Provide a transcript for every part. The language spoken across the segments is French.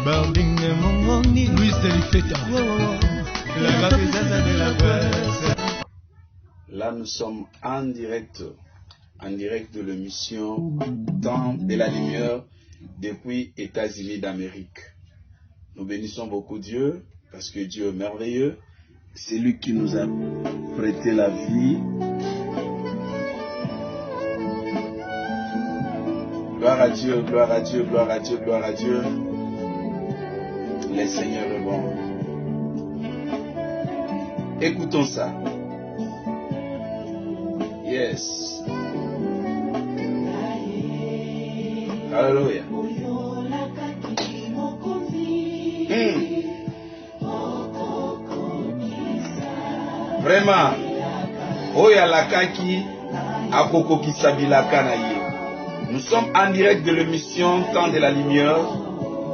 Louis Delifeta. Là, nous sommes en direct de l'émission Temps de la Lumière depuis États-Unis d'Amérique. Nous bénissons beaucoup Dieu parce que Dieu est merveilleux. C'est lui qui nous a prêté la vie. Gloire à Dieu, gloire à Dieu, gloire à Dieu, gloire à Dieu. Le Seigneur est bon. Écoutons ça. Yes. Alléluia. Vraiment. Oya lakaki akoko kisabilaka na ye. Nous sommes en direct de l'émission Temps de la Lumière.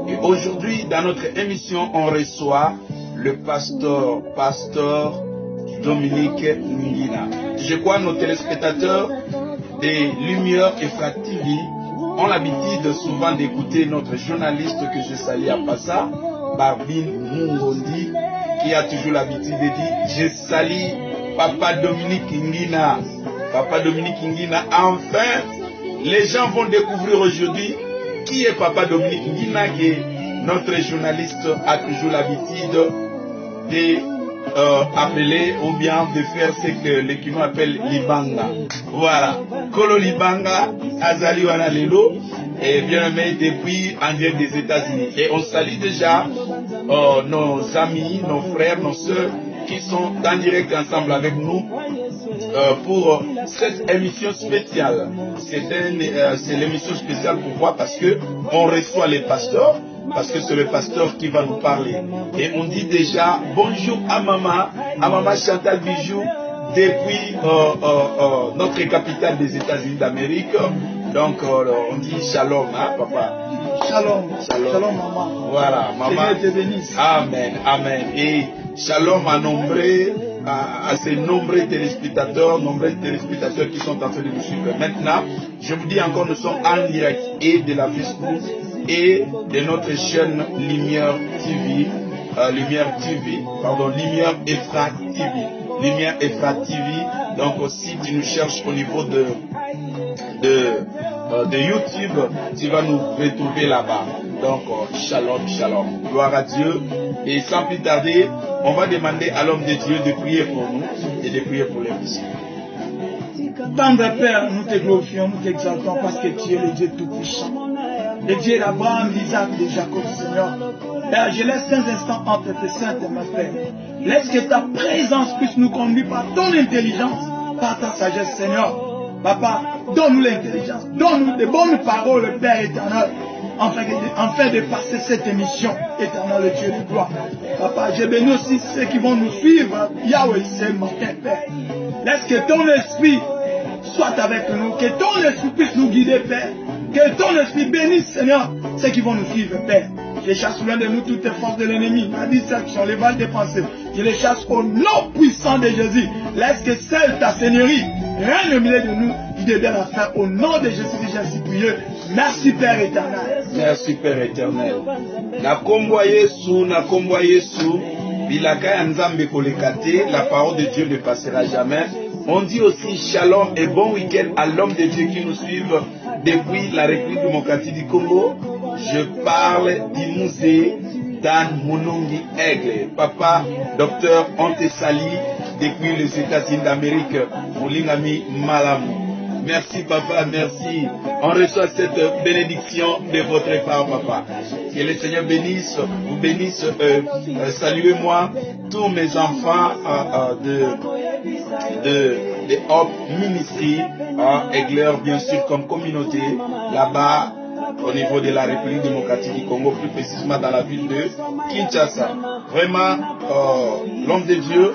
Et aujourd'hui, dans notre émission, on reçoit le pasteur Dominique Ngina. Je crois que nos téléspectateurs des Lumières et Fra TV ont l'habitude souvent d'écouter notre journaliste que je salue à Passa, Barbin Mungondi, qui a toujours l'habitude de dire « Je salue Papa Dominique Ngina ». Papa Dominique Ngina, enfin, les gens vont découvrir aujourd'hui qui est Papa Dominique Ngina, qui est notre journaliste a toujours l'habitude d'appeler ou bien de faire ce que les Kino appellent Libanga. Voilà. Kolo Libanga, Azali Wanalelo, et bien aimé depuis en direct des États-Unis. Et on salue déjà nos amis, nos frères, nos soeurs qui sont en direct ensemble avec nous pour cette émission spéciale. C'est l'émission spéciale pourquoi? Parce que on reçoit les pasteurs, parce que c'est le pasteur qui va nous parler. Et on dit déjà bonjour à maman Chantal Bijou depuis notre capitale des États-Unis d'Amérique. Donc on dit shalom, hein, papa. Shalom, shalom, shalom maman. Voilà, maman. Que Dieu te bénisse. Amen, amen. Et shalom à ces nombreux téléspectateurs qui sont en train de nous suivre. Maintenant, je vous dis encore, nous sommes en direct et de la Facebook et de notre chaîne Lumière TV, Lumière et Fra TV. Lumière et Fra TV. Donc aussi, tu nous cherches au niveau de YouTube, tu vas nous retrouver là-bas. Donc, shalom, shalom. Gloire à Dieu. Et sans plus tarder, on va demander à l'homme de Dieu de prier pour nous et de prier pour les missions. Tendre Père, nous te glorifions, nous t'exaltons parce que tu es le Dieu tout-puissant. Le Dieu d'Abraham, d'Isaac, de Jacob, Seigneur. Père, je laisse un instant entre tes saintes mains, Père. Laisse que ta présence puisse nous conduire par ton intelligence, par ta sagesse, Seigneur. Papa, donne-nous l'intelligence, donne-nous de bonnes paroles, Père éternel, afin de passer cette émission, éternel Dieu de gloire. Papa, je bénis aussi ceux qui vont nous suivre, Yahweh, ce matin, Père. Laisse que ton esprit soit avec nous, que ton esprit puisse nous guider, Père. Que ton esprit bénisse, Seigneur, ceux qui vont nous suivre, Père. Je chasse loin de nous toutes les forces de l'ennemi, la distraction, les balles des pensées. Je les chasse au nom puissant de Jésus. Laisse que seule ta Seigneurie règne au milieu de nous, du début à la fin, au nom de Jésus que j'ai ainsi prié. Merci Père éternel. Merci Père éternel. Na kombo Yesu, bilaka ya Nzambe kolekate, la parole de Dieu ne passera jamais. On dit aussi shalom et bon week-end à l'homme de Dieu qui nous suivent depuis la République démocratique du Congo. Je parle du musée Dan Munungi Aigle. Papa, docteur, on te salue depuis les États-Unis d'Amérique. Moulingami Malamu. Merci papa, merci. On reçoit cette bénédiction de votre part, papa. Que le Seigneur bénisse, vous bénisse. Saluez-moi tous mes enfants de Hope Ministry, Aigleur bien sûr comme communauté, là-bas au niveau de la République démocratique du Congo, plus précisément dans la ville de Kinshasa. Vraiment, l'homme de Dieu,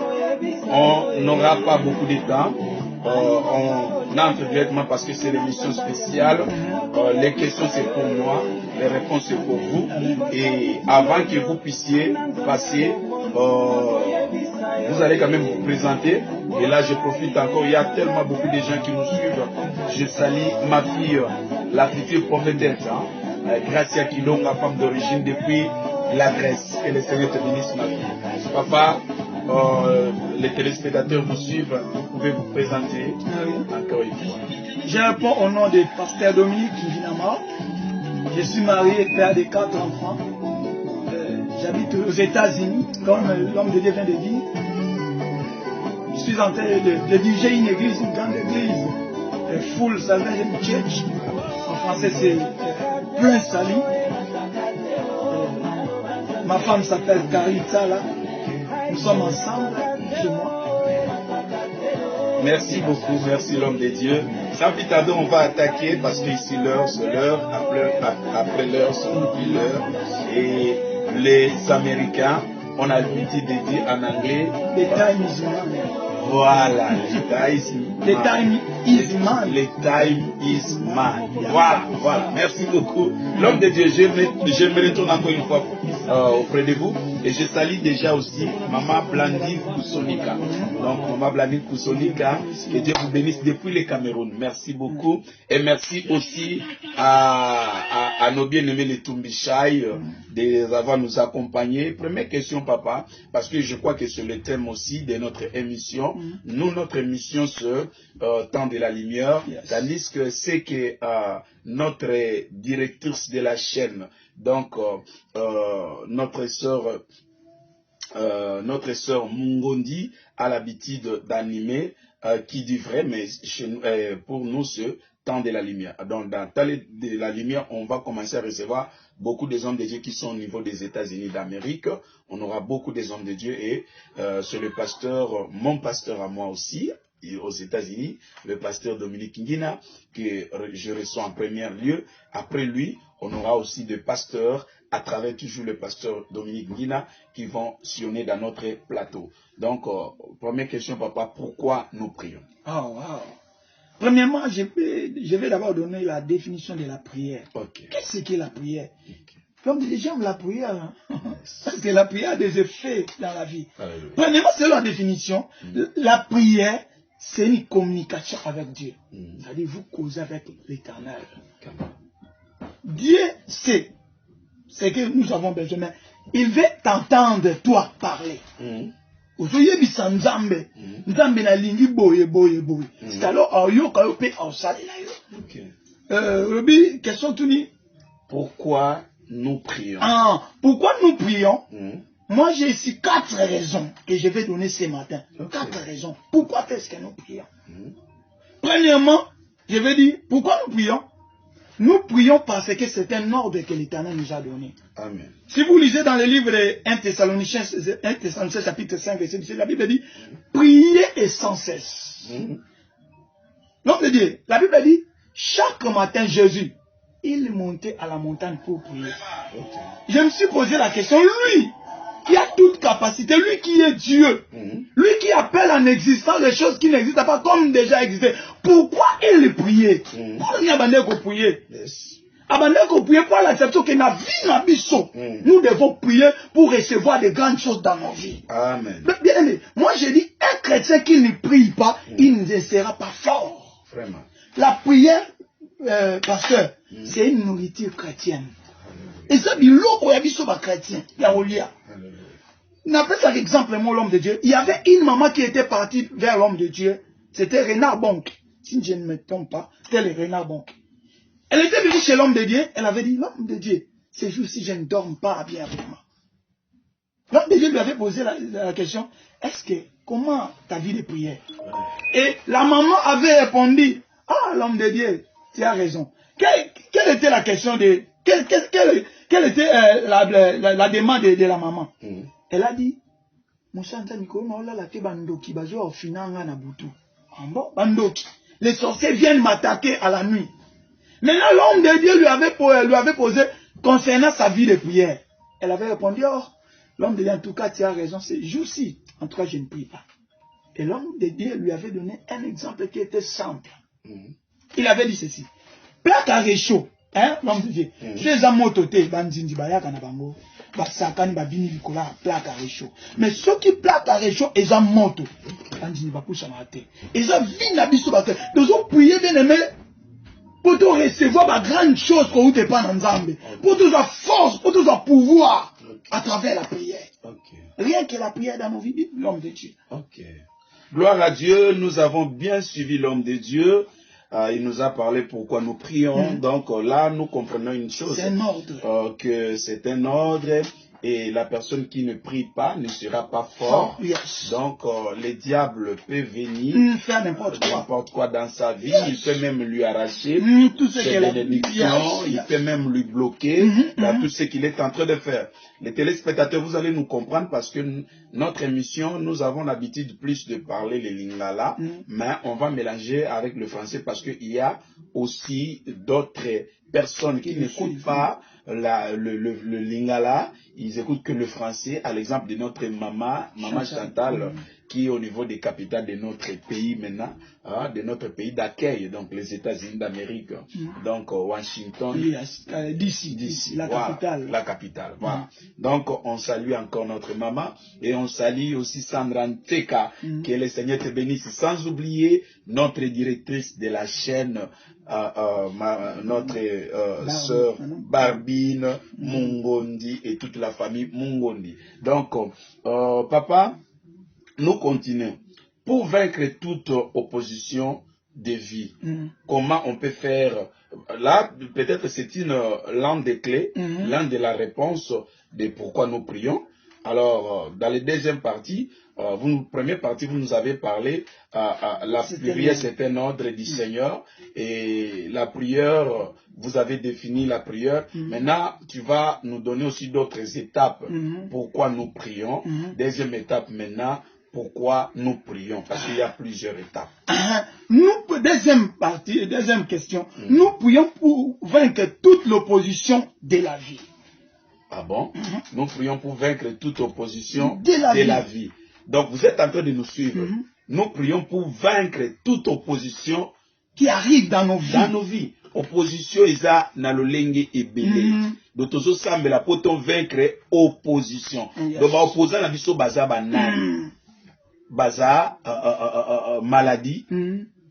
on n'aura pas beaucoup de temps. On entre directement parce que c'est l'émission spéciale. Les questions c'est pour moi, les réponses c'est pour vous. Et avant que vous puissiez passer, vous allez quand même vous présenter. Et là je profite encore, il y a tellement beaucoup de gens qui nous suivent. Je salue ma fille, la future prophétesse, Gracia Kilonga, femme d'origine depuis l'adresse. Que le Seigneur te bénisse, ma fille. Papa, les téléspectateurs vous suivent. Vous pouvez vous présenter encore une fois. Je réponds au nom de Pasteur Dominique Kinginama. Je suis marié, père de 4 enfants. J'habite aux États-Unis, comme l'homme de Dieu vient de dire. Je suis en train de diriger une église, une grande église. Full Salvation Church. En français, c'est plein salut. Ma femme s'appelle Karine Sala. Nous sommes ensemble chez moi. Merci beaucoup, merci l'homme de Dieu. Sans plus tarder, on va attaquer parce qu'ici l'heure, c'est l'heure, après l'heure, c'est l'heure. Et les Américains, on a l'habitude de dire en anglais. The time is man. Voilà, the time is man. The time is man. Voilà, merci beaucoup. L'homme de Dieu, je me retourne encore une fois auprès de vous. Et je salue déjà aussi Maman Blandine Koussonika. Donc, Maman Blandine Koussonika, que Dieu vous bénisse depuis le Cameroun. Merci beaucoup. Et merci aussi à nos bien-aimés les Tumbichai d'avoir nous accompagnés. Première question, papa, parce que je crois que c'est le thème aussi de notre émission. Nous, notre émission se Temps de la Lumière, tandis que c'est que notre directrice de la chaîne, donc notre sœur Mungondi a l'habitude d'animer, qui dit vrai, mais pour nous c'est Temps de la Lumière. Donc dans Temps de la Lumière, on va commencer à recevoir beaucoup des hommes de Dieu qui sont au niveau des États-Unis d'Amérique. On aura beaucoup des hommes de Dieu et c'est le pasteur, mon pasteur à moi aussi, aux États-Unis, le pasteur Dominique Ngina, que je reçois en premier lieu. Après lui, on aura aussi des pasteurs, à travers toujours le pasteur Dominique Ngina, qui vont sillonner dans notre plateau. Donc, première question, papa, pourquoi nous prions? Oh, wow. Premièrement, je vais d'abord donner la définition de la prière. Okay. Qu'est-ce que la prière? Comme des gens, la prière, hein? Parce que la prière a des effets dans la vie. Premièrement, c'est la définition. La prière, c'est une communication avec Dieu. C'est-à-dire, vous causez avec l'Éternel. Dieu sait ce que nous avons besoin, mais il veut t'entendre, toi, parler. C'est alors, question tournée. Pourquoi nous prions? Pourquoi nous prions? Moi, j'ai ici 4 raisons que je vais donner ce matin. 4 raisons. Pourquoi est-ce que nous prions? Premièrement, je vais dire, pourquoi nous prions? Nous prions parce que c'est un ordre que l'Éternel nous a donné. Amen. Si vous lisez dans le livre de 1 Thessaloniciens chapitre 5, verset 17, la Bible dit, priez et sans cesse. Donc, la Bible dit, chaque matin, Jésus, il montait à la montagne pour prier. Je me suis posé la question, lui, qui a toute capacité, lui qui est Dieu, lui qui appelle en existence les choses qui n'existent pas comme déjà existé, pourquoi il priait? Pourquoi il abandonne qu'on prier? Abandonne qu'on prier pour l'acceptation que la vie n'a pas. Nous devons prier pour recevoir de grandes choses dans nos vies. Amen. Bien aimé, moi je dis, un chrétien qui ne prie pas, il ne sera pas fort. Vraiment. La prière, pasteur, c'est une nourriture chrétienne. Et ça, il y a des chrétiens. Il y a Olia. N'appelle ça exemple, moi, l'homme de Dieu. Il y avait une maman qui était partie vers l'homme de Dieu. C'était Renard Bonk. Si je ne me trompe pas, c'était le Renard Bonk. Elle était venue chez l'homme de Dieu. Elle avait dit, l'homme de Dieu, ces jours-ci, je ne dors pas bien vraiment. L'homme de Dieu lui avait posé la question, comment ta vie de prière? Et la maman avait répondu, l'homme de Dieu, tu as raison. Quelle était la question de... Quelle était la demande de la maman? Elle a dit, les sorciers viennent m'attaquer à la nuit. Maintenant, l'homme de Dieu lui avait posé concernant sa vie de prière. Elle avait répondu, l'homme de Dieu, en tout cas, tu as raison, c'est jour-ci. En tout cas, je ne prie pas. Et l'homme de Dieu lui avait donné un exemple qui était simple. Il avait dit ceci. Plaque à réchaud. L'homme de Dieu. Chez un mototé, bandindi, bayaka na bango. Basakani babini likola plaque à réchaud. Mais ceux qui plaquent à réchaud, ils ont moto. Bandindi bakoucha na te. Ils ont vu na biso baté. Nous ont prié bien aimé pour te recevoir la grande chose qu'on te pas dans Nzambe. Pour te avoir force, pour te avoir pouvoir. À travers la prière. Rien que la prière dans nos vies, l'homme de Dieu. Gloire à Dieu, nous avons bien suivi l'homme de Dieu. Il nous a parlé pourquoi nous prions. Donc là, nous comprenons une chose. C'est un ordre. Que c'est un ordre. Et la personne qui ne prie pas ne sera pas fort. Donc, le diable peut venir faire n'importe quoi dans sa vie. Il peut même lui arracher ses bénédictions. Il peut même lui bloquer dans tout ce qu'il est en train de faire. Les téléspectateurs, vous allez nous comprendre parce que notre émission, nous avons l'habitude plus de parler les lingala, mais on va mélanger avec le français parce qu'il y a aussi d'autres personnes qui n'écoutent pas le lingala, ils écoutent que le français, à l'exemple de notre maman Chantal, qui est au niveau des capitales de notre pays maintenant, de notre pays d'accueil, donc les États-Unis d'Amérique, donc Washington, d'ici, la capitale. La capitale, voilà. Donc on salue encore notre maman et on salue aussi Sandra Nteka, que le Seigneur te bénisse, sans oublier notre directrice de la chaîne, notre sœur Barbine Mungondi et toute la famille Mungondi. Donc, papa, nous continuons. Pour vaincre toute opposition de vie, comment on peut faire? Là, peut-être c'est l'un des clés, l'un de la réponse de pourquoi nous prions. Alors, dans la deuxième partie, première partie, vous nous avez parlé, la prière c'est un ordre du Seigneur, et la prière, vous avez défini la prière. Maintenant, tu vas nous donner aussi d'autres étapes, pourquoi nous prions. Deuxième étape maintenant, pourquoi nous prions, parce qu'il y a plusieurs étapes. Deuxième partie, deuxième question, nous prions pour vaincre toute l'opposition de la vie. Ah bon? Nous prions pour vaincre toute opposition de la vie. Donc vous êtes en train de nous suivre. Nous prions pour vaincre toute opposition qui arrive dans nos vies. Dans nos vies. Opposition eza na lolenge ebele. Donc tozo sambela poto vaincre opposition. Donc ba opposant na biso baza banani. Baza maladie.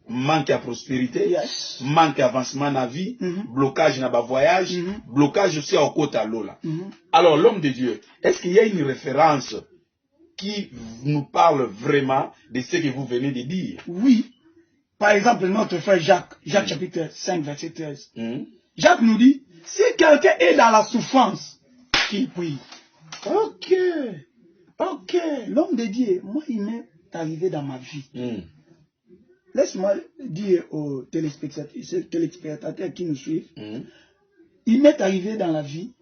Manque à prospérité, manque d'avancement dans la vie, blocage dans le voyage, blocage aussi au côté à l'eau. Alors l'homme de Dieu, est-ce qu'il y a une référence qui nous parle vraiment de ce que vous venez de dire? Oui. Par exemple, notre frère Jacques chapitre 5, verset 13. Jacques nous dit, si quelqu'un est dans la souffrance, qu'il prie. Ok. L'homme de Dieu, moi, il m'est arrivé dans ma vie. Laisse-moi dire aux téléspectateurs qui nous suivent, il m'est arrivé dans la vie,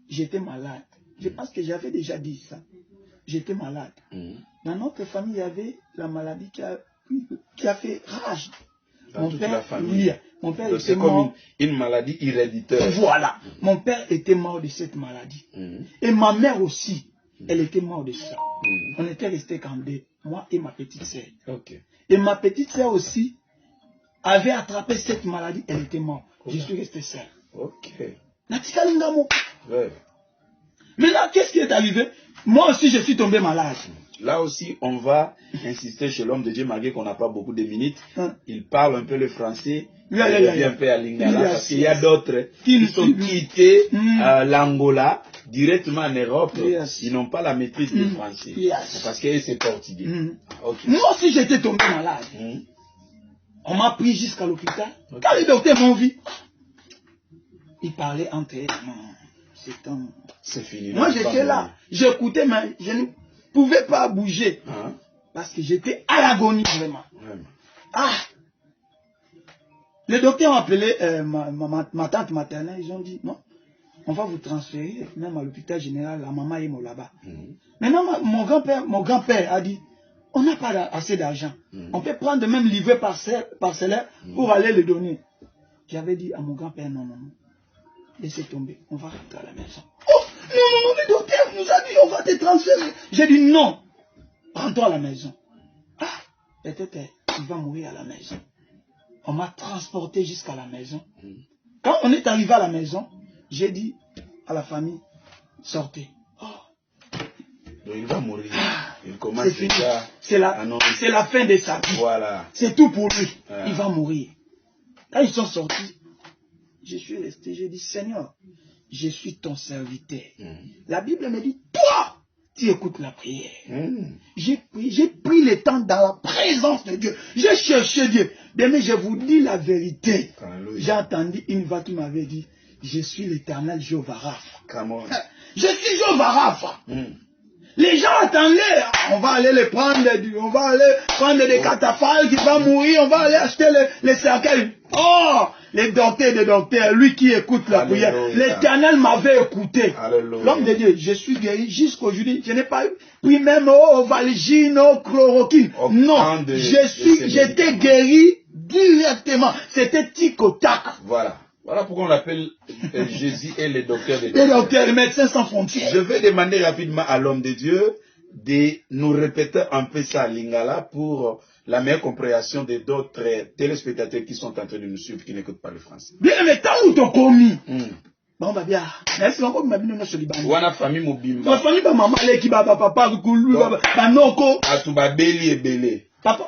j'étais malade. Je pense que j'avais déjà dit ça. J'étais malade. Dans notre famille, il y avait la maladie qui a fait rage. Dans toute la famille. Mon père était mort. Comme une maladie héréditaire. Voilà. Mon père était mort de cette maladie. Et ma mère aussi, elle était morte de ça. On était restés comme deux, moi et ma petite sœur. Et ma petite sœur aussi avait attrapé cette maladie, elle était morte. Je suis resté seul. Maintenant, qu'est-ce qui est arrivé? Moi aussi, je suis tombé malade. Là aussi, on va insister chez l'homme de Dieu, malgré qu'on n'a pas beaucoup de minutes. Il parle un peu le français. Il revient un peu à Lingala, parce qu'il y a d'autres qui sont quittés l'Angola directement en Europe. Ils n'ont pas la maîtrise du français. Parce que c'est portugais. Moi aussi, j'étais tombé malade. On m'a pris jusqu'à l'hôpital. Quand les docteurs m'ont vu, ils parlaient entre eux. C'est fini. Moi, j'étais là. J'écoutais, mais je ne pouvais pas bouger. Parce que j'étais à l'agonie, vraiment. Les docteurs ont appelé ma tante maternelle. Ils ont dit, non, on va vous transférer même à l'hôpital général, la maman est là-bas. Maintenant, mon grand-père a dit, on n'a pas assez d'argent. On peut prendre même livret parcellaire pour aller le donner. J'avais dit à mon grand-père, non. Laissez tomber, on va rentrer à la maison. Oh, non, le docteur nous a dit, on va te transférer. J'ai dit non, rentrons à la maison. Peut-être il va mourir à la maison. On m'a transporté jusqu'à la maison. Quand on est arrivé à la maison, j'ai dit à la famille, sortez. Donc il va mourir. Il commence déjà. C'est la fin de sa vie. Voilà. C'est tout pour lui. Il va mourir. Quand ils sont sortis, je suis resté, j'ai dit, Seigneur, je suis ton serviteur. La Bible me dit, toi, tu écoutes la prière. J'ai pris le temps dans la présence de Dieu. J'ai cherché Dieu. Mais je vous dis la vérité. J'ai entendu une voix qui m'avait dit, je suis l'Éternel Jéhovah Rapha. Je suis Jéhovah Rapha. Les gens attendaient, on va aller les prendre, on va aller prendre des cataphaltes qui vont mourir, on va aller acheter les cercueils. Oh, les docteurs, lui qui écoute la prière. L'Éternel m'avait écouté. L'homme de Dieu, je suis guéri jusqu'aujourd'hui. Je n'ai pas pris même Valgine, chloroquine. Non, j'étais guéri directement. C'était tic au tac. Voilà. Voilà pourquoi on l'appelle Jésus et les docteurs de Dieu. Les docteurs, les médecins sans frontières. Je vais demander rapidement à l'homme de Dieu de nous répéter un peu ça à Lingala pour la meilleure compréhension de d'autres téléspectateurs qui sont en train de nous suivre, qui n'écoutent pas le français. Bien, mais tant où t'as commis. Bon, bah bien. Merci encore, ma vie, nous, Wana famille Mobimba. Ma famille, maman, qui va, papa, Koulou, Banoko. Atuba Beli et Belé. Papa,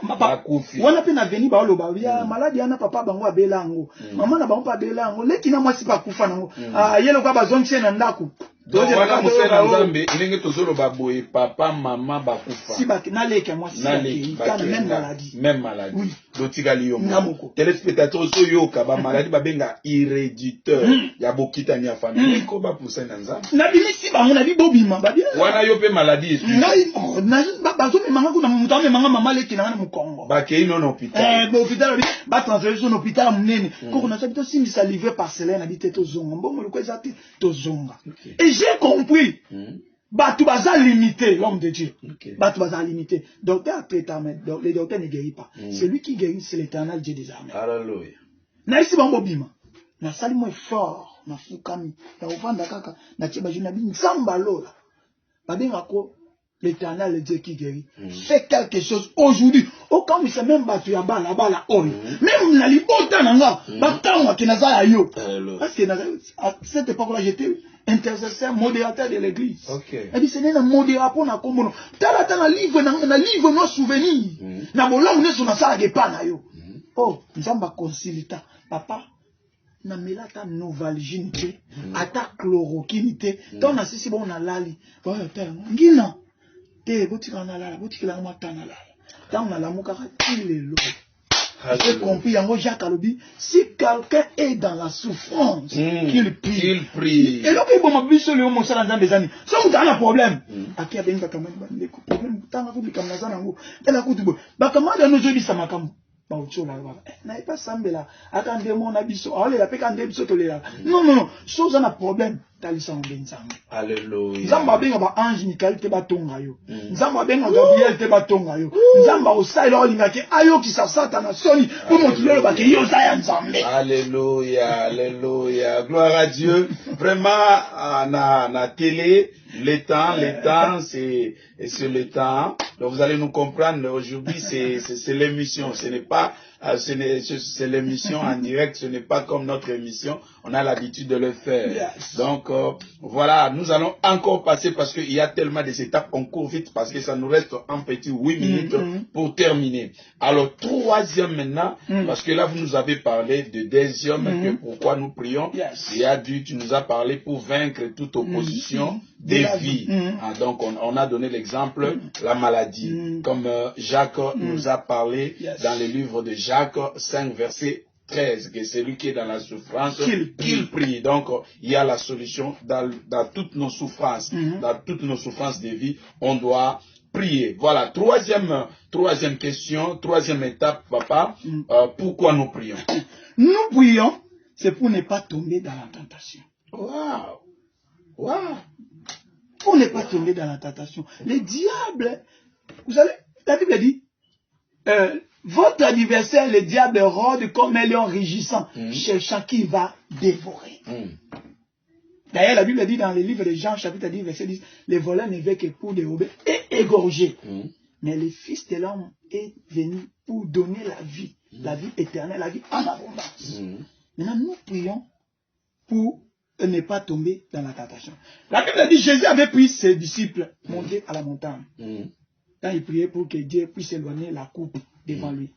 on a peine à venir, bah, le babia, maladie, ana papa, bango, à Belango. Maman, n'a pas Belango. L'équipe n'a moi, si pas Koufano. Ah, y'a le gaba, zone, c'est un ndaku. Donc, voilà, mon frère Nzambe, il est tout seul au baboué, papa, maman, bakufa. Si, bah, n'allez qu'à moi, si, même maladie. Même maladie. Oui. Dotigali yo. Téléspectateurs, so yo, kaba, maladie, babenga, irréditeur. Ya bokita ni a famille. Ko ba pour ça, Nzambe. Nabimi, si, bah, on a dit Bobima, bah, bien. Wana yo pe maladie. Bazo, mais maman, kuna, maman, les qui n'a rien au Congo. Bah, qu'il non hôpital. Hôpital, bah, transférer son hôpital, m'nene. Quand on a ça, si, ça livré par Célène, habité Tozonga. Bon, le quoi, ça, Tozonga. Et j'ai compris. Batou baza limité, l'homme de Dieu. Batou baza limité. Docteur traitant, les docteurs ne guérissent pas. C'est lui qui guérit, c'est l'Éternel Dieu des armées. Alléluia. Na ici bango bima. Na sali moi fort, na fukami. Na ovanda kaka, na tiba jina bi nzamba lola. Babenga ko l'Éternel le Dieu qui guérit. Fais quelque chose aujourd'hui. Au cas où c'est même batou ya bala oi. Même na libota nanga, batanwa kinazala yo. Parce que à cette époque-là j'étais intercesseur, modérateur de l'église. Elle dit, c'est un modérateur pour na komono. Tala livre nos souvenirs. Na bolang ne sona sala de pana yo. Oh, nzamba consilita. Papa, na melata novalgine te, ata chloroquine te. Tant na sisi bon na lali. Oh, ngina. Te botika na lala, botika la mata na lala. Tant na la muka tilelo. J'ai compris, Jacques Alobi, si quelqu'un est dans la souffrance, qu'il prie. Et donc, il faut m'appuyer sur le mot ça dans des années. Ça vous donne un problème. À qui a bien fait problème, tant que vous comme la zone en haut. Elle a coupé. Bah, comment nous aujourd'hui ça m'a comme. N'a pas semblé là. Attendez mon abisso. Oh, les apés quand des bisous là. Non. Chose en a problème. Talisa en benzang. Alléluia. Nzamba benga ba ange Michael te batonga yo. Nzamba benga Gabriel te batonga yo. Nzamba osai lo linga ke ayo ki sa satana soni pour montrer le baké yo sa nzambe. Alléluia, alléluia. Gloire à Dieu. Vraiment na télé le temps c'est le temps. Donc vous allez nous comprendre aujourd'hui c'est l'émission, ce n'est pas c'est l'émission en direct, ce n'est pas comme notre émission, on a l'habitude de le faire. Yes. Donc voilà, nous allons encore passer parce qu'il y a tellement des étapes, on court vite parce que ça nous reste un petit 8 minutes pour terminer. Alors troisième maintenant, parce que là vous nous avez parlé de deuxième, que pourquoi nous prions. Yes. Il y a dû, tu nous as parlé pour vaincre toute opposition des vies. Donc on a donné l'exemple, la maladie, comme Jacques nous a parlé dans le livre de Jacques 5 verset 13, que celui qui est dans la souffrance, qu'il prie. Donc, il y a la solution dans toutes nos souffrances, dans toutes nos souffrances de vie, on doit prier. Voilà, troisième question, troisième étape, papa, pourquoi nous prions? Nous prions, c'est pour ne pas tomber dans la tentation. Wow. Pour ne pas tomber dans la tentation. Le diable, vous savez, la Bible dit, votre adversaire, le diable, rôde comme un lion rugissant, cherchant qui va dévorer. D'ailleurs, la Bible dit dans le livre de Jean, chapitre 10, verset 10, les voleurs ne veulent que pour dérober et égorger. Mais le Fils de l'homme est venu pour donner la vie éternelle, la vie en abondance. Maintenant, nous prions pour ne pas tomber dans la tentation. La Bible dit, Jésus avait pris ses disciples monter à la montagne. Quand il priait pour que Dieu puisse éloigner la coupe devant lui.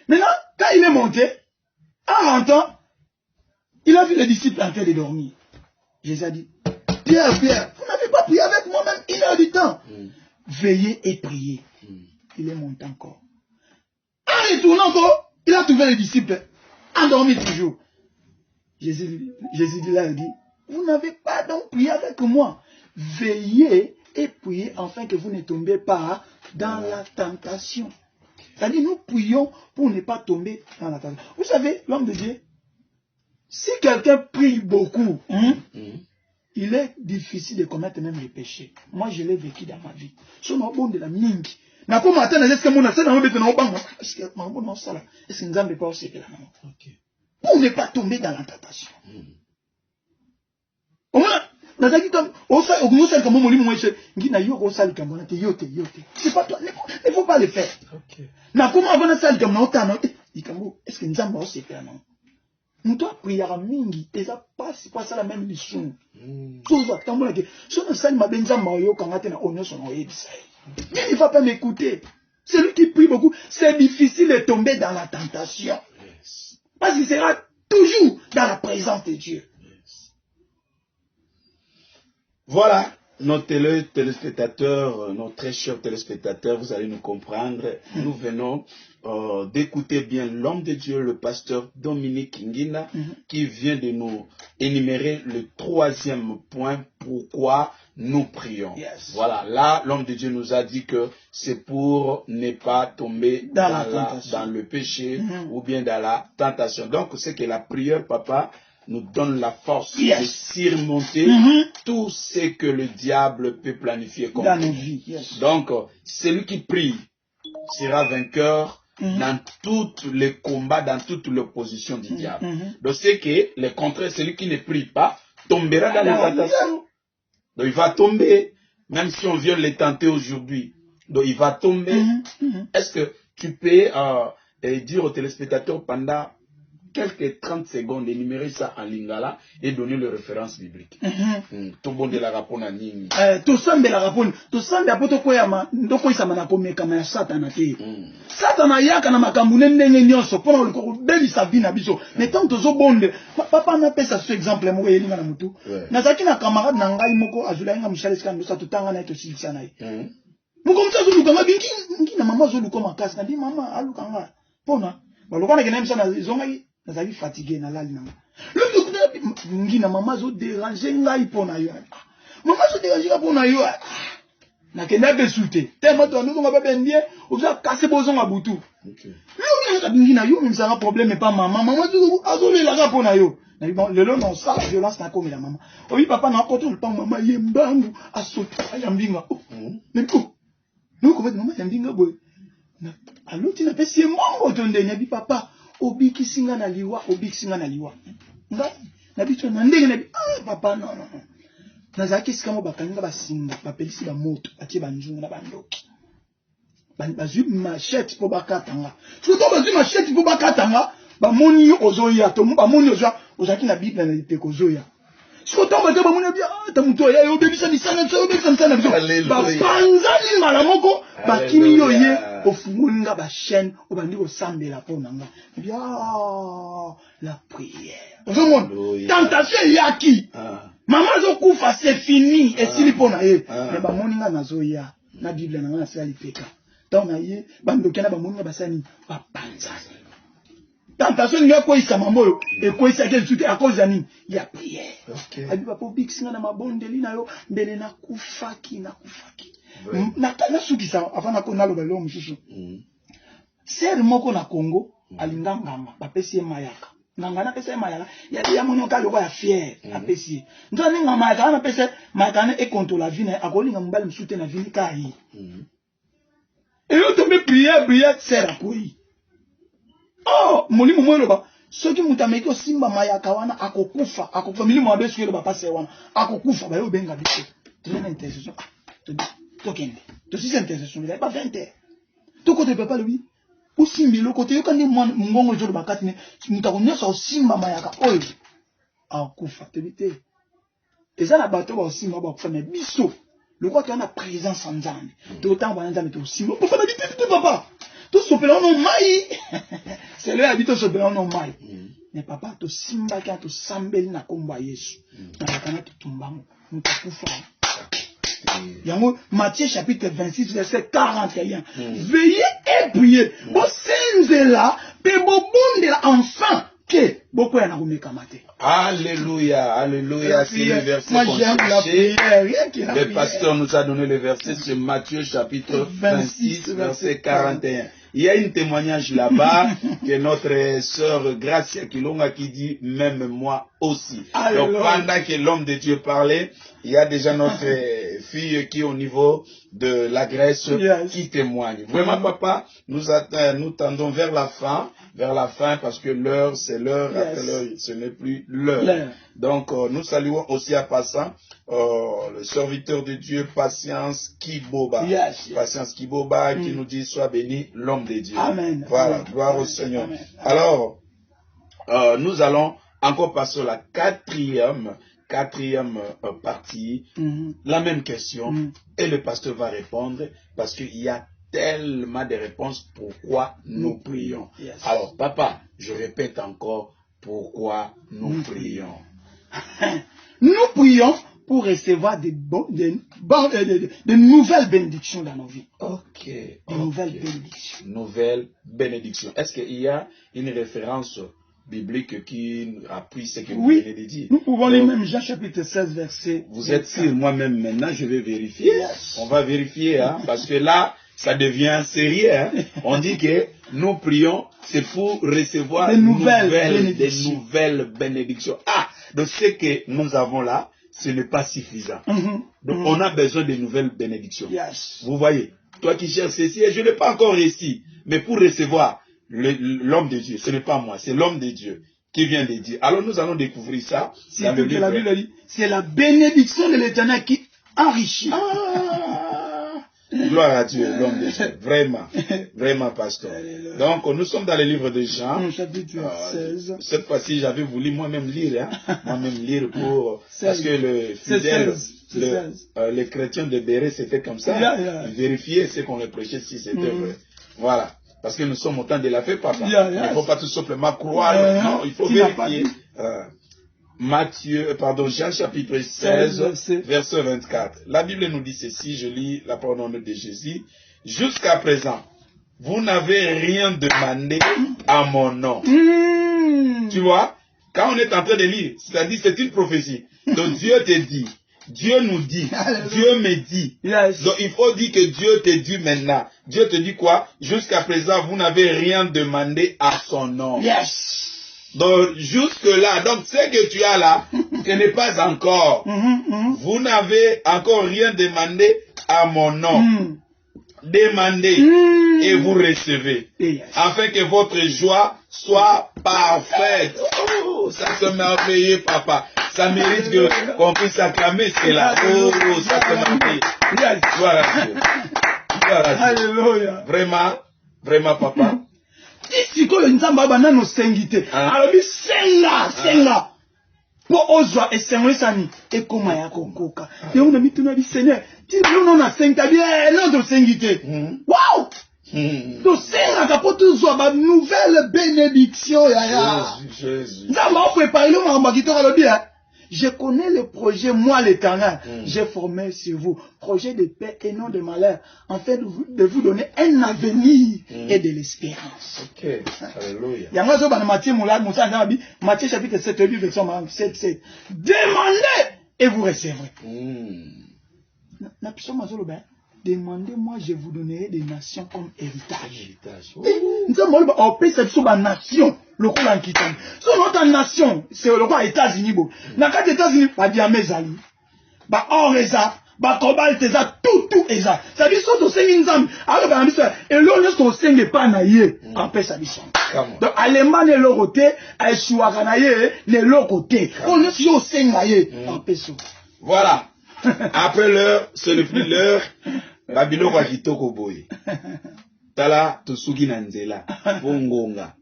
Maintenant, quand il est monté, en rentrant, il a vu les disciples en train de dormir. Jésus a dit, Pierre, Pierre, vous n'avez pas prié avec moi même 1 heure du temps. Veillez et priez. Il est monté encore. En retournant encore, il a trouvé les disciples endormis toujours. Jésus dit là, il dit, vous n'avez pas donc prié avec moi. Veillez et priez afin que vous ne tombez pas dans la tentation. C'est-à-dire, nous prions pour ne pas tomber dans la tentation. Vous savez, l'homme de Dieu, si quelqu'un prie beaucoup, il est difficile de commettre même les péchés. Moi, je l'ai vécu dans ma vie. Je suis bon de la mingue. Pour ne pas tomber dans la tentation. C'est pas toi, il ne faut pas le faire. Est-ce que nous avons aussi fait? Nous devons prier à mingi, et ça passe pas ça la même mission. Il ne va pas m'écouter. Celui qui prie beaucoup, c'est difficile de tomber dans la tentation. Parce qu'il sera toujours dans la présence de Dieu. Voilà, nos téléspectateurs, nos très chers téléspectateurs, vous allez nous comprendre. Nous venons d'écouter bien l'homme de Dieu, le pasteur Dominique Ngina, qui vient de nous énumérer le 3e point, pourquoi nous prions. Voilà, là, l'homme de Dieu nous a dit que c'est pour ne pas tomber dans le péché ou bien dans la tentation. Donc, c'est que la prière, papa, nous donne la force de surmonter tout ce que le diable peut planifier comme dans nos vies. Donc, celui qui prie sera vainqueur dans tous les combats, dans toute l'opposition du diable. Donc, c'est que le contraire, celui qui ne prie pas tombera dans la tentation. Donc, il va tomber, même si on vient le tenter aujourd'hui. Donc, il va tomber. Est-ce que tu peux dire aux téléspectateurs pendant quelques 30 secondes, énumérer ça en lingala et donner les références bibliques. Tout bon de la rapone à Ning. Tout ça de la rapone. Tout ça de apoto koyama. Ndoko isa manakome kama ya Satan ate. Satan ayaka na makambu nenge nyonso. Pona uliko beli sabi na biso. Mais tant tozo bonde. Papa na pesa ce exemple moko yelinga na mutu. Nazaki na camarade na ngai moko azula nga Michel Skando sa tutanga na to silisa na ye. Muko mtsazo lukanga bingi na mama zo lukoma kasi na di mama alukanga. Pona. Balokana kena msana zongai. Nazali fatigué na lali na ngi na mama zo déranger ngai pona yo. Mama zo déranger pona yo. Na kenda be souté. Tellement toi nous on va pas bien, on va casser bozon à butu. OK. Ngi na yo msanga problème pas maman. Mama zo azole la pona yo. Na le long on ça la violence na comme la maman. Oui papa na koto le temps maman yembangu a sauté ayambinga. Mais ko. Nous comment maman yambinga boy. Na allo tu na pesi mongo tonde nyabi papa. Obiki singa na liwa, obiki singa na liwa. Nga, na bicho na ndenge na bi, papa, non. Nazaki sikamo bakanga basinga, bapelisi ba moto, batie banjungu na bandoki. Bazui machette po bakatanga. Surtout bazui machette po bakatanga, bamoni yo ozoya, tomu bamoni ozoya, ozaki na Bible na ite kozoya. Surtout bazui bamoni ya, tamuto ya, obebisa misana, obebisa misana biso. Bapanzani malamoko, bakimi yo ye, ofunga ba chaîne, obandi ko sambela po nanga. Bien, la prière. Tentation yaki. Maman zo kufa c'est fini et si li pona ye. Mais ba moninga nazoya na Bible nanga na sali peka. Donc na ye bandoki na ba moninga basani ba panza. Tentation yo ko isa mamoyo et ko isa ke suite à cause ani ya prière. OK. Abi ba po bixinga na mabondeli na yo mbele na kufaki. Na sukisa afana ko nalo balo mususu. Ser moko na Congo alinga nganga bapesi mayaka. Nganga na pesa mayaka ya moni okalo ya fier apesi. Ndo ninga mayaka na pesa mayaka na e contre la vie na akolinga mbali msute na vie kai. Et yo tombe prière ser akoi. Oh, molimo mwelo ba soki mutameki osimba mayaka wana akokufa milimo abesu yelo ba pase wana akokufa ba yo benga biso. Tuna intercession. Tokende. To si intercession il pas 20 heures. To côté papa lui. Osimbi le côté yo kandi mongongo jolo bakati ne mutakonya sa osimba mayaka oyo. Akufa tebite. Eza na bato ba osimba ba kufa mais biso. Le quoi qu'on a présence en Nzambe. To temps ba Nzambe to osimba. Papa na papa. Tout sopela no mai. C'est le habito sopela no mai. Mais papa, to simba qui a to sambeli na komba Yesu. Na bakana to tumbango. Mutakufa. Yango, Matthieu chapitre 26, verset 41. Veillez et priez. Bo senzela, pe bo bondela enfin. Que beaucoup en a remis kamate. Alléluia, alléluia. C'est le verset qu'on cherchait. Le pasteur nous a donné le verset, c'est Matthieu chapitre 26, verset 41. Il y a un témoignage là-bas que notre sœur Gracia Kilonga qui dit, même moi aussi. Donc pendant que l'homme de Dieu parlait, il y a déjà notre fille qui est au niveau de la Grèce qui témoigne. Vraiment papa, nous tendons vers la fin parce que l'heure c'est l'heure, après l'heure ce n'est plus l'heure. Donc nous saluons aussi à passant le serviteur de Dieu Patience Kiboba. Patience Kiboba qui nous dit sois béni l'homme de Dieu. Amen. Voilà, gloire au Seigneur. Amen. Alors, nous allons encore passer à la quatrième partie. La même question et le pasteur va répondre parce qu'il y a tellement de réponses pourquoi nous prions. Alors, papa, je répète encore pourquoi nous prions. Nous prions pour recevoir de nouvelles bénédictions dans nos vies. Nouvelles bénédictions. Nouvelles bénédictions. Est-ce qu'il y a une référence biblique qui appuie ce que vous venez de dire? Nous pouvons lire même Jean chapitre 16, verset. Vous êtes sûr? Moi-même maintenant, je vais vérifier. On va vérifier, parce que là, ça devient sérieux. On dit que nous prions, c'est pour recevoir des nouvelles bénédictions. Donc ce que nous avons là, ce n'est pas suffisant. Donc on a besoin de nouvelles bénédictions. Vous voyez, toi qui cherches ceci, je n'ai pas encore réussi. Mais pour recevoir l'homme de Dieu, ce n'est pas moi, c'est l'homme de Dieu qui vient de dire. Alors nous allons découvrir ça. C'est que la Bible dit, c'est la bénédiction de l'Éternel qui enrichit. Gloire à Dieu, l'homme de Dieu. Vraiment, vraiment, pasteur. Donc, nous sommes dans le livre de Jean. Chapitre 16. Cette fois-ci, j'avais voulu moi-même lire, moi-même lire pour, parce que le fidèle, les chrétiens de Béret, c'était comme ça. Vérifier ce qu'on a prêché si c'était vrai. Voilà. Parce que nous sommes au temps de la fête, papa. Il ne faut pas tout simplement croire. Non, il faut vérifier. Jean chapitre 16, verset 24. La Bible nous dit ceci, je lis la parole de Jésus. Jusqu'à présent, vous n'avez rien demandé à mon nom. Tu vois, quand on est en train de lire, c'est-à-dire c'est une prophétie. Donc Dieu te dit, Dieu nous dit, Dieu me dit. Donc il faut dire que Dieu te dit maintenant. Dieu te dit quoi? Jusqu'à présent, vous n'avez rien demandé à son nom. Donc, jusque-là, donc ce que tu as là, ce n'est pas encore. Vous n'avez encore rien demandé à mon nom. Demandez et vous recevez. Afin que votre joie soit parfaite. Oh, ça c'est merveilleux, papa. Ça mérite qu'on puisse acclamer cela. Oh, ça c'est merveilleux. Gloire à Dieu. Gloire à Dieu. Alléluia. Vraiment, vraiment, papa. Sikoyo nzamba banano sengite. Alobi senga. Po ozwa esengwesani ekoma ya kokoka. Te una mituna bi Seigneur. Ti lono na senga bien non do sengite. Wow! Do senga kapoto zwa ba nouvelle bénédiction ya. Jésus. Nzamba o préparer le mamba kitoko alobi. Je connais le projet, moi l'Éternel, j'ai formé sur vous, projet de paix et non de malheur, en fait de vous donner un avenir et de l'espérance. Alléluia. Matthieu chapitre 7, verset 7. Demandez et vous recevrez. Demandez-moi, je vous donnerai des nations comme héritage. On peut cette nation. Le rôle en quittant. So notre nation, c'est le roi États-Unis. Dans les États-Unis, pas diamèzali. Ba or eza, ba cobalt eza, tout eza. Ça dit so to sengi nzambe. Alors ba ambisa, et l'on so sengi pa na ye, en paix sa mission. Donc Allemagne le côté, a suara na ye, le côté. On est sur senga ye, en paix so. Voilà. Après l'heure, ce n'est plus l'heure. Babylone wa kitoko boye. Tala to sugi na nzela, bongonga.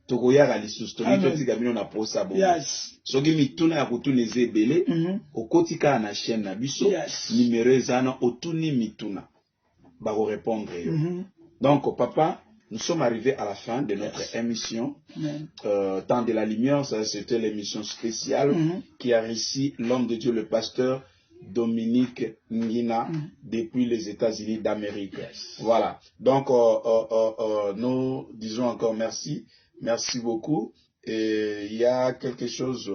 Tokoyaka lisusu totika bino na posa bo. Soki mituna ya kutuna ezebele, okotika na chaîne na biso, numéro ezana otuni mituna. Bako répondre yo. Donc papa, nous sommes arrivés à la fin de notre émission. Temps de la lumière, c'était l'émission spéciale qui a réussi l'homme de Dieu, le pasteur Dominique Ngina, depuis les États-Unis d'Amérique. Voilà. Donc, nous disons encore merci. Merci beaucoup. Et il y a quelque chose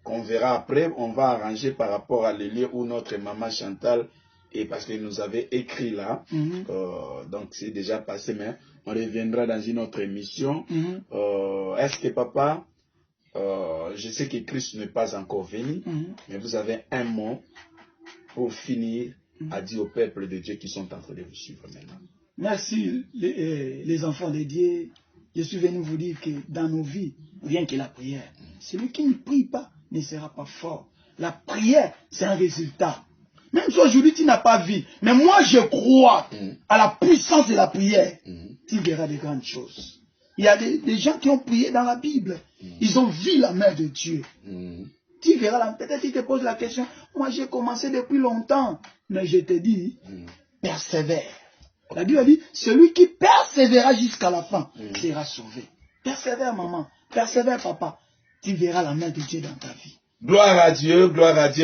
qu'on verra après. On va arranger par rapport à le lieu où notre maman Chantal, et parce qu'il nous avait écrit là. Donc, c'est déjà passé, mais on reviendra dans une autre émission. Est-ce que papa, je sais que Christ n'est pas encore venu, mais vous avez un mot pour finir à dire au peuple de Dieu qui sont en train de vous suivre maintenant. Merci les enfants de Dieu. Je suis venu vous dire que dans nos vies, rien que la prière. Celui qui ne prie pas ne sera pas fort. La prière, c'est un résultat. Même si aujourd'hui tu n'as pas vu, mais moi je crois à la puissance de la prière. Tu verras de grandes choses. Il y a des gens qui ont prié dans la Bible. Ils ont vu la main de Dieu. Tu verras, peut-être tu te poses la question, moi j'ai commencé depuis longtemps, mais je te dis, persévère. La Bible a dit, celui qui persévérera jusqu'à la fin sera sauvé. Persévère maman, persévère papa, tu verras la main de Dieu dans ta vie. Gloire à Dieu,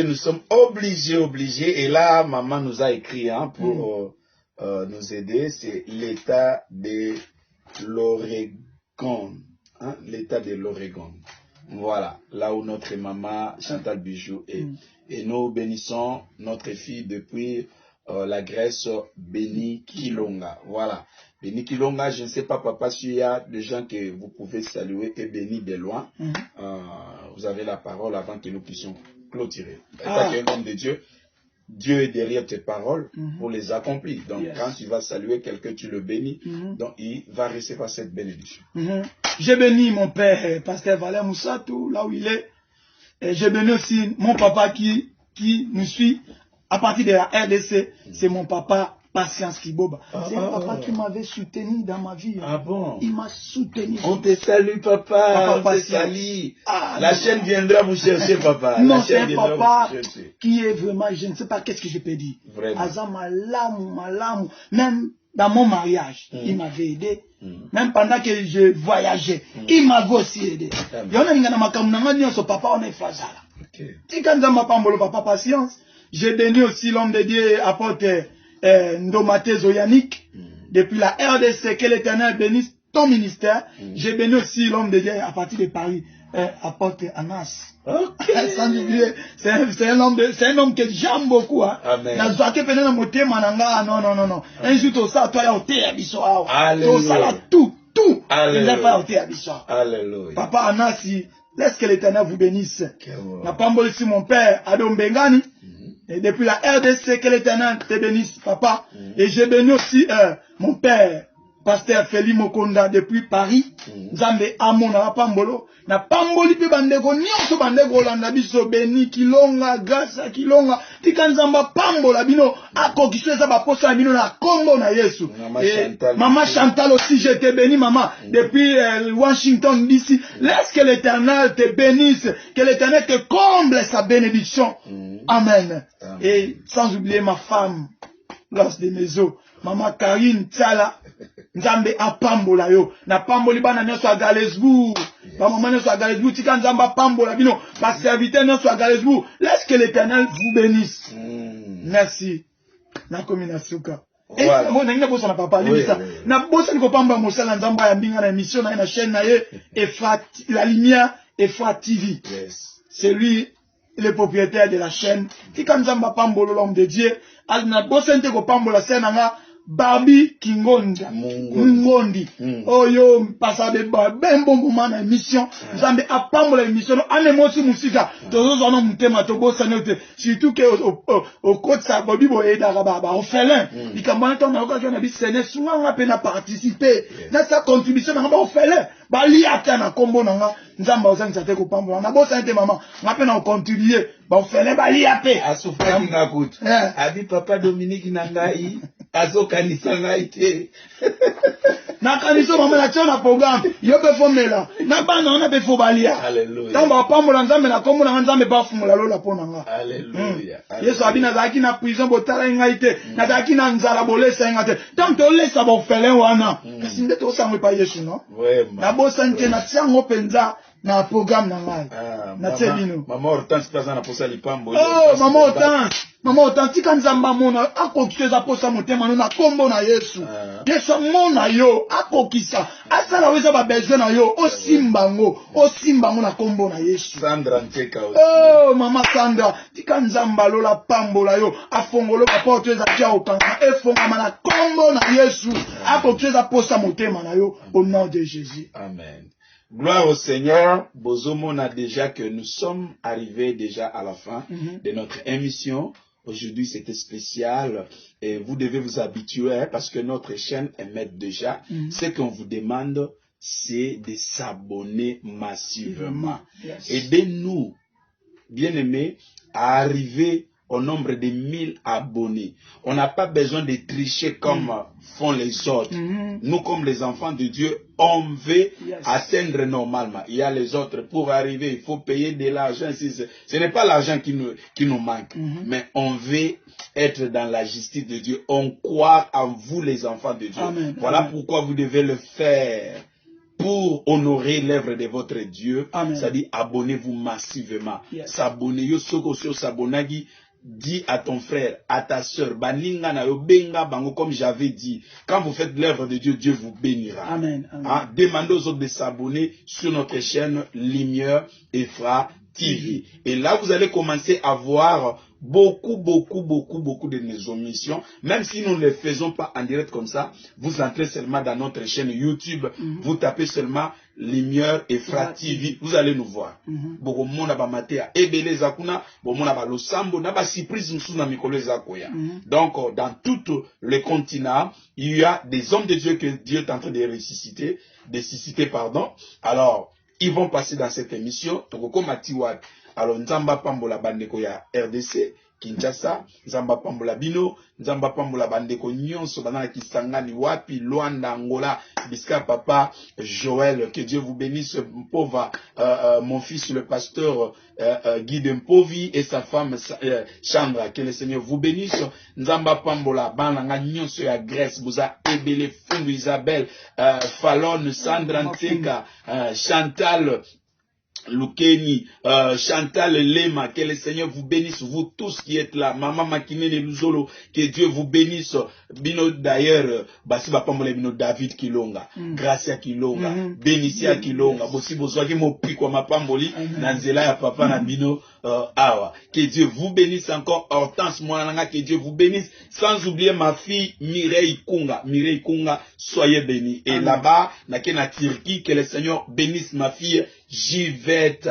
nous sommes obligés, et là maman nous a écrit pour nous aider, c'est l'État de l'Oregon, l'État de l'Oregon. Voilà, là où notre maman Chantal Bijou est. Et nous bénissons notre fille depuis la Grèce, Béni Kilonga. Voilà, Béni Kilonga, je ne sais pas papa s'il y a des gens que vous pouvez saluer et bénir de loin. Vous avez la parole avant que nous puissions clôturer. Étant qu'un homme de Dieu, Dieu est derrière tes paroles pour les accomplir. Donc quand tu vas saluer quelqu'un, tu le bénis. Donc il va recevoir cette bénédiction. J'ai béni mon père, pasteur Valère Moussatou, là où il est. Et j'ai béni aussi mon papa qui nous suit à partir de la RDC. C'est mon papa Patience Kiboba. C'est un papa qui m'avait soutenu dans ma vie. Ah bon? Il m'a soutenu. On te salue papa, on te salue. La chaîne viendra vous chercher papa. Non, c'est un papa qui est vraiment, je ne sais pas qu'est-ce que je peux dire. Vraiment. Malamu. Même dans mon mariage, il m'avait aidé. Même pendant que je voyageais, il m'avait aussi aidé. Papa, on est fragile. Papa Patience. J'ai béni aussi l'homme de Dieu, apôtre Ndomate Zoyanik, depuis la RDC, que l'Éternel bénisse ton ministère. J'ai béni aussi l'homme de Dieu à partir de Paris, apôtre Anas. Sans oublier, c'est un homme que j'aime beaucoup. Non. Un jour, tu as tout. Alléluia. Papa Anas, laisse que l'Éternel vous bénisse. Na pambol ici mon père, Adom Bengani. Et depuis la RDC, que l'Éternel te bénisse, papa. Et j'ai béni aussi mon père, pasteur Félix Mokonda, depuis Paris. Nzambe Amon, na pambolo. Na pamboli pe bandeko, nyonso bandeko landa biso béni, kilonga, grâce kilonga. Tika nzamba pambola bino, ako kisweza baposa bino na kombo na Yesu. Maman Chantal aussi, je te bénis, maman, depuis Washington DC. Laisse que l'Éternel te bénisse, que l'Éternel te comble sa bénédiction. Amen. Et sans oublier ma femme, Lance de Mezo, maman Karine Tchala, Nzambe apambola yo, na pamboli bana nyoso a Galesbourg, ba maman nyoso a Galesbourg, tika Nzamba pambola bino, ba serviteur nyoso a Galesbourg, laisse que l'Éternel vous bénisse. Merci. Na komina suka. Voilà. Bon, na bossa na papa limisa. Na bossa ni ko pamba mosala Nzamba ya mbinga na émission na chaîne na ye, Efrat la lumière, Efrat TV. C'est lui le propriétaire de la chaîne. Tika Nzamba pambolo l'homme de Dieu. Alna bosente ko pambola senanga Barbie Kingonda Ngondi. Oyo pasabe ba ben bon moment na émission. Nzambe apambola émission no anemosi musika. Tozo zona mutema to bosana te. Surtout que au côté ça bobi bo eda baba orphelin. Ikambana to na occasion na bisene sunga pe na participer. Na sa contribution na ba orphelin. Ba li ata na kombo nanga. Nzamba ozanisa te ko pambola. Na bosana te maman. Ngape na contribuer. Ba orphelin ba li ape. Asufra kingakuta. Abi papa Dominique Nangai. Azo kanisa ngaite. Na kaniso mama na tia na programme. Yo pe fomela. Na bana on a pe fobalia. Alléluia. Tamba pambola nzambe na kombo na nzambe ba fumula lola pona nga. Alléluia. Yesu abina zaki na prison botala ngaite. Na zaki na nzala bolesa ngate. Tant to lesa bo fele wana. Kasi ndete osangwe pa Yesu no. Vraiment. Na bosa nke na tiango penza na programme na ngai. Na tebino. Maman Hortense paza na posa lipambo. Oh, maman Hortense. Maman Hortense tika nzamba mona akokisa posa motema na kombo na Yesu. Yesu mona yo akokisa. Asala weza ba besoin na yo osimbango na kombo na Yesu. Sandra Nteka aussi. Oh, maman Sandra, tika nzamba lola pambola yo afongolo ba porte za tia okanga efongama na kombo na Yesu. Akokisa posa motema na yo au nom de Jésus. Amen. Gloire au Seigneur. Bozomo a déjà que nous sommes arrivés déjà à la fin de notre émission. Aujourd'hui, c'était spécial et vous devez vous habituer parce que notre chaîne émet déjà. Ce qu'on vous demande, c'est de s'abonner massivement. Aidez-nous, bien-aimés, à arriver au nombre de 1000 abonnés. On n'a pas besoin de tricher comme font les autres. Nous, comme les enfants de Dieu, on veut atteindre normalement. Il y a les autres. Pour arriver, il faut payer de l'argent. Ce n'est pas l'argent qui nous manque. Mais on veut être dans la justice de Dieu. On croit en vous, les enfants de Dieu. Amen. Voilà pourquoi vous devez le faire. Pour honorer l'œuvre de votre Dieu, c'est-à-dire abonnez-vous massivement. S'abonner, yo soko sur s'abonnagi. Dis à ton frère, à ta soeur, baninga na yo benga bango, comme j'avais dit, quand vous faites l'œuvre de Dieu, Dieu vous bénira. Amen. Amen. Hein? Demandez aux autres de s'abonner sur notre chaîne Lumière Ephra TV. Et là, vous allez commencer à voir beaucoup de nos émissions. Même si nous ne les faisons pas en direct comme ça, vous entrez seulement dans notre chaîne YouTube, vous tapez seulement Lumière Ephra TV, vous allez nous voir. Donc, dans tout le continent, il y a des hommes de Dieu que Dieu est en train de ressusciter, Alors, ils vont passer dans cette émission. Alors, Nzamba Pambola Bandeko ya RDC, Kinshasa, Nzamba Pambola Bino, Nzamba Pambola Bandeko Nyonso, Banana Kisangani, Wapi, Luanda, Angola, Biska Papa, Joël, que Dieu vous bénisse, pauvre, mon fils le pasteur Guy Dempovi et sa femme Chandra, que le Seigneur vous bénisse. Nzamba Pambola, Banana Nyonso ya Grèce, Bouza Ebele, Fundu Isabelle, Fallon, Sandra Nteka, Chantal, Lukeni, Chantal Lema, que le Seigneur vous bénisse, vous tous qui êtes là, Maman Makinene Luzolo, que Dieu vous bénisse, Bino d'ailleurs, Basiba Pambola Bino David Kilonga, Gracia Kilonga, Benicia Kilonga, Bossi Boswagi Mopi kwa Mapamboli, Nanzela ya Papa na Bino, Awa. Que Dieu vous bénisse encore, Hortense Mwananga, que Dieu vous bénisse, sans oublier ma fille Mireille Kunga, soyez bénis. Et là-bas, na Turquie, que le Seigneur bénisse ma fille, Jivette,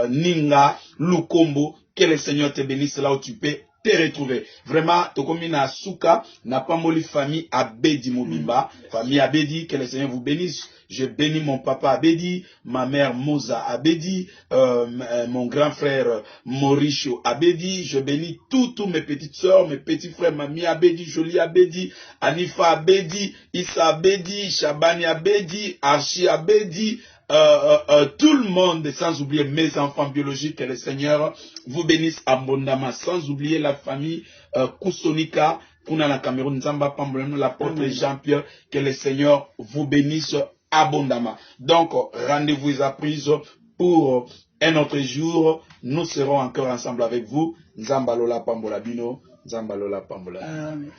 Ninga, Lukombo, que le Seigneur te bénisse là où tu peux te retrouver. Vraiment, Tokomina Souka, n'a pas moli famille Abedi Mobimba, famille Abedi, que le Seigneur vous bénisse. Je bénis mon papa Abedi, ma mère Moza Abedi, mon grand frère Mauricio Abedi. Je bénis tous mes petites soeurs, mes petits frères, Mami Abedi, Jolie Abedi, Anifa Abedi, Issa Abedi, Shabani Abedi, Archie Abedi, tout le monde, sans oublier mes enfants biologiques, que le Seigneur vous bénisse abondamment, sans oublier la famille Kusonika, Kuna la Cameroun, Nzamba Pambolano, l'apôtre Jean-Pierre, que le Seigneur vous bénisse abondamment. Donc, rendez-vous à prise pour un autre jour. Nous serons encore ensemble avec vous. Nzamba Lola Pambola Bino, Nzamba Lola Pambola. Amen.